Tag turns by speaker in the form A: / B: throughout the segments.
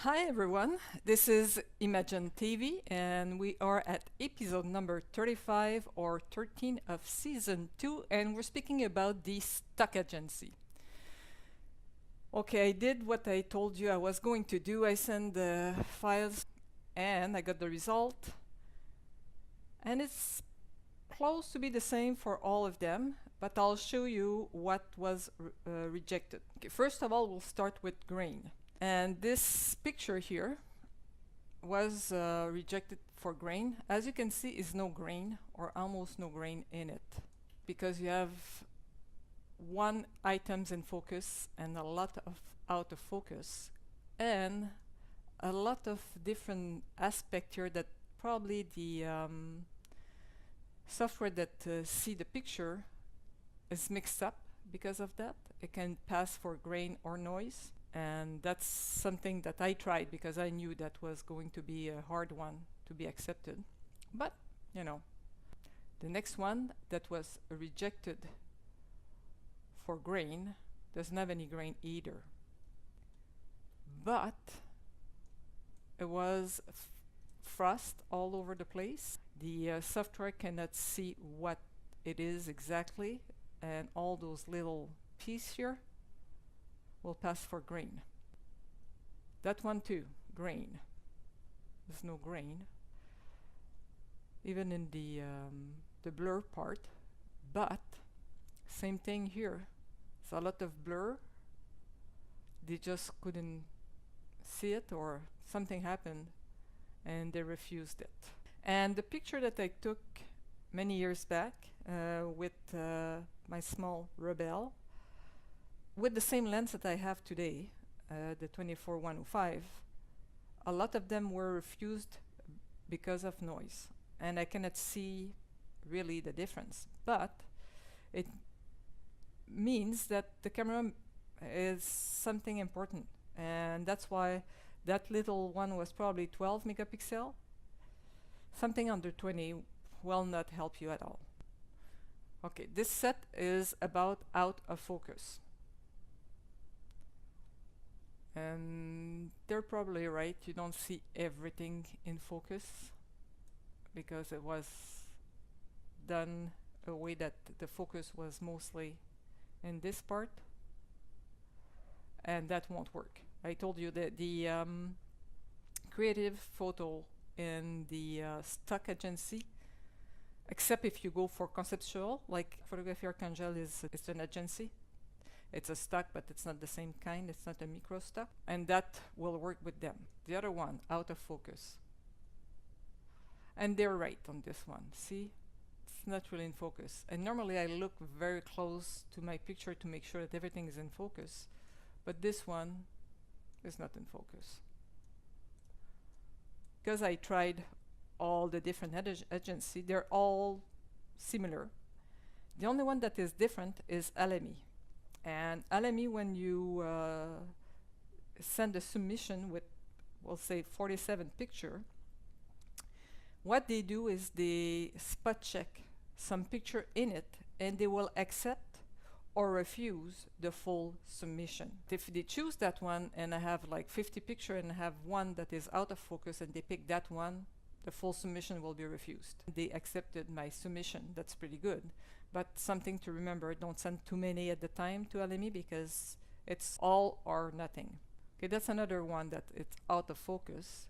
A: Hi everyone, this is Imagen TV and we are at episode number 35 or 13 of season 2 and we're speaking about the stock agency. Okay, I did what I told you I was going to do. I sent the files and I got the result, and it's close to be the same for all of them, but I'll show you what was rejected. Okay, first of all, we'll start with grain. And this picture here was rejected for grain. As you can see, is no grain or almost no grain in it, because you have one items in focus and a lot of out of focus and a lot of different aspect here that probably the software that see the picture is mixed up. Because of that, it can pass for grain or noise. And that's something that I tried because I knew that was going to be a hard one to be accepted. But, you know, the next one that was rejected for grain doesn't have any grain either. But it was frost all over the place. The software cannot see what it is exactly, and all those little pieces here will pass for grain. That one too, grain. There's no grain, even in the blur part. But same thing here. It's a lot of blur. They just couldn't see it, or something happened, and they refused it. And the picture that I took many years back with my small Rebel, with the same lens that I have today, the 24-105, a lot of them were refused because of noise, and I cannot see really the difference. But it means that the camera is something important, and that's why that little one was probably 12 megapixel. Something under 20 will not help you at all. Okay, this set is about out of focus. And they're probably right, you don't see everything in focus because it was done a way that the focus was mostly in this part, and that won't work. I told you that the creative photo in the stock agency, except if you go for conceptual, like Photography Archangel is an agency. It's a stock, but it's not the same kind. It's not a micro stock, and that will work with them. The other one, out of focus. And they're right on this one. See, it's not really in focus. And normally I look very close to my picture to make sure that everything is in focus, but this one is not in focus. Because I tried all the different agencies, they're all similar. The only one that is different is LME. And LME, when you send a submission with, we'll say, 47 picture, what they do is they spot check some picture in it, and they will accept or refuse the full submission. If they choose that one, and I have like 50 picture and I have one that is out of focus, and they pick that one, the full submission will be refused. They accepted my submission. That's pretty good. But something to remember, don't send too many at the time to LME because it's all or nothing. Okay, that's another one that it's out of focus.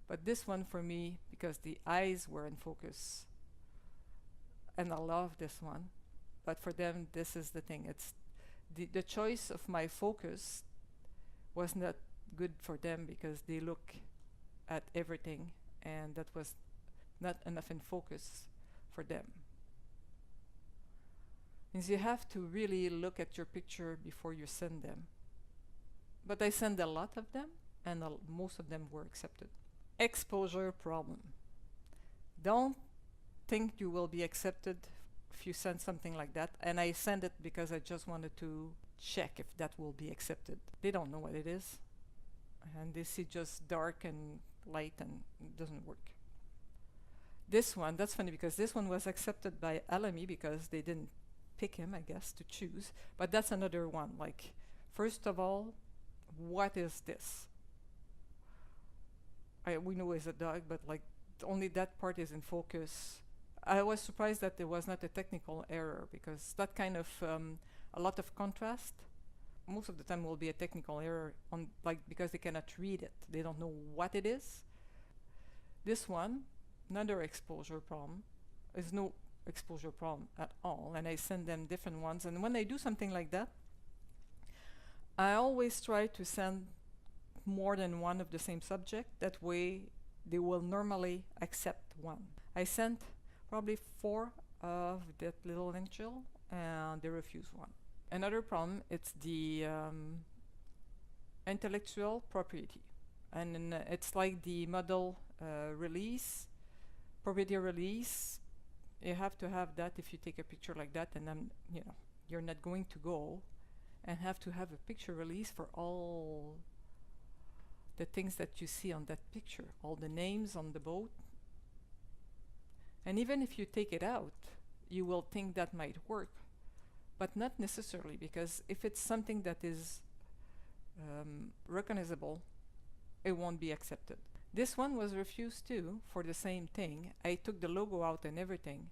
A: But this one for me, because the eyes were in focus, and I love this one. But for them, this is the thing. It's the choice of my focus was not good for them because they look at everything, and that was not enough in focus for them. Means you have to really look at your picture before you send them. But I sent a lot of them, and most of them were accepted. Exposure problem. Don't think you will be accepted if you send something like that. And I send it because I just wanted to check if that will be accepted. They don't know what it is, and they see just dark and light, and it doesn't work. This one, that's funny because this one was accepted by LME because they didn't pick him, I guess, to choose. But that's another one. Like, first of all, what is this? we know it's a dog, but like only that part is in focus. I was surprised that there was not a technical error, because that kind of a lot of contrast most of the time will be a technical error on, like, because they cannot read it, they don't know what it is. This one, another exposure problem, is no exposure problem at all, and I send them different ones. And when I do something like that, I always try to send more than one of the same subject. That way they will normally accept one. I sent probably 4 of that little angel and they refuse one. Another problem, it's the intellectual property, and it's like the model release, property release. You have to have that if you take a picture like that, and then you're not going to go and have to have a picture release for all the things that you see on that picture, all the names on the boat. And even if you take it out, you will think that might work, but not necessarily, because if it's something that is recognizable, it won't be accepted. This one was refused too for the same thing. I took the logo out and everything,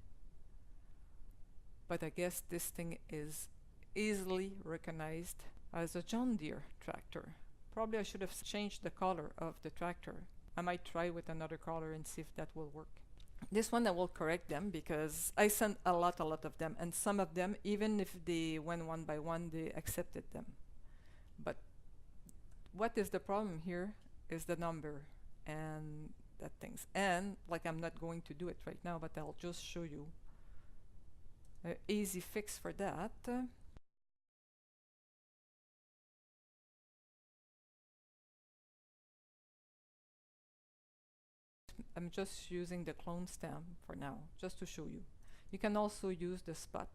A: but I guess this thing is easily recognized as a John Deere tractor. Probably I should have changed the color of the tractor. I might try with another color and see if that will work. This one I will correct them, because I sent a lot of them, and some of them, even if they went one by one, they accepted them. But what is the problem here is the number and that things. And like, I'm not going to do it right now, but I'll just show you an easy fix for that. I'm just using the clone stamp for now, just to show you. You can also use the spot.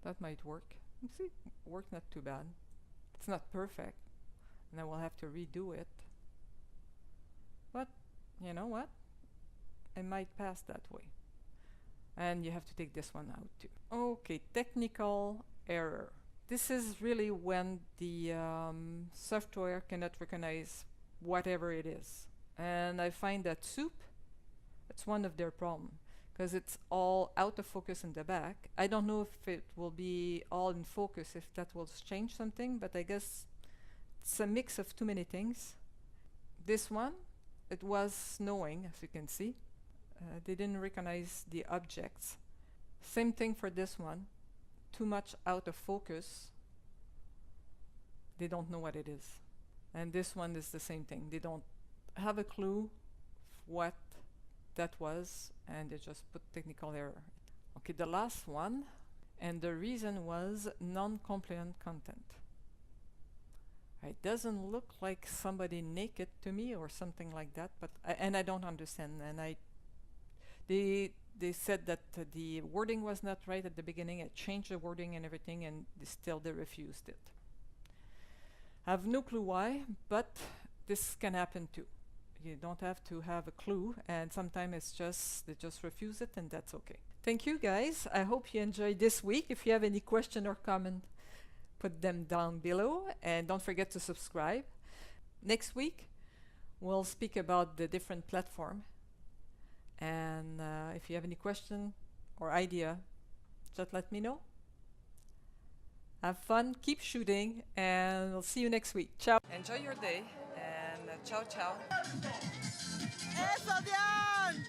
A: That might work. You see, worked not too bad. It's not perfect, and I will have to redo it. But you know what? I might pass that way. And you have to take this one out too. Okay, technical error. This is really when the software cannot recognize whatever it is. And I find that soup, it's one of their problems, because it's all out of focus in the back. I don't know if it will be all in focus, if that will change something, but I guess it's a mix of too many things. This one, it was snowing, as you can see. They didn't recognize the objects. Same thing for this one, too much out of focus. They don't know what it is. And this one is the same thing. They don't have a clue what that was, and they just put technical error. Okay, the last one, and the reason was non-compliant content. It doesn't look like somebody naked to me or something like that, but and I don't understand. And they said that the wording was not right at the beginning. I changed the wording and everything, and they refused it. I have no clue why, but this can happen too. You don't have to have a clue, and sometimes it's just they just refuse it, and that's okay. Thank you guys. I hope you enjoyed this week. If you have any question or comment, put them down below, and don't forget to subscribe. Next week we'll speak about the different platform, and if you have any question or idea, just let me know. Have fun, keep shooting, and we'll see you next week. Ciao. Enjoy your day, and ciao, ciao.
B: ¡Eso, Dian!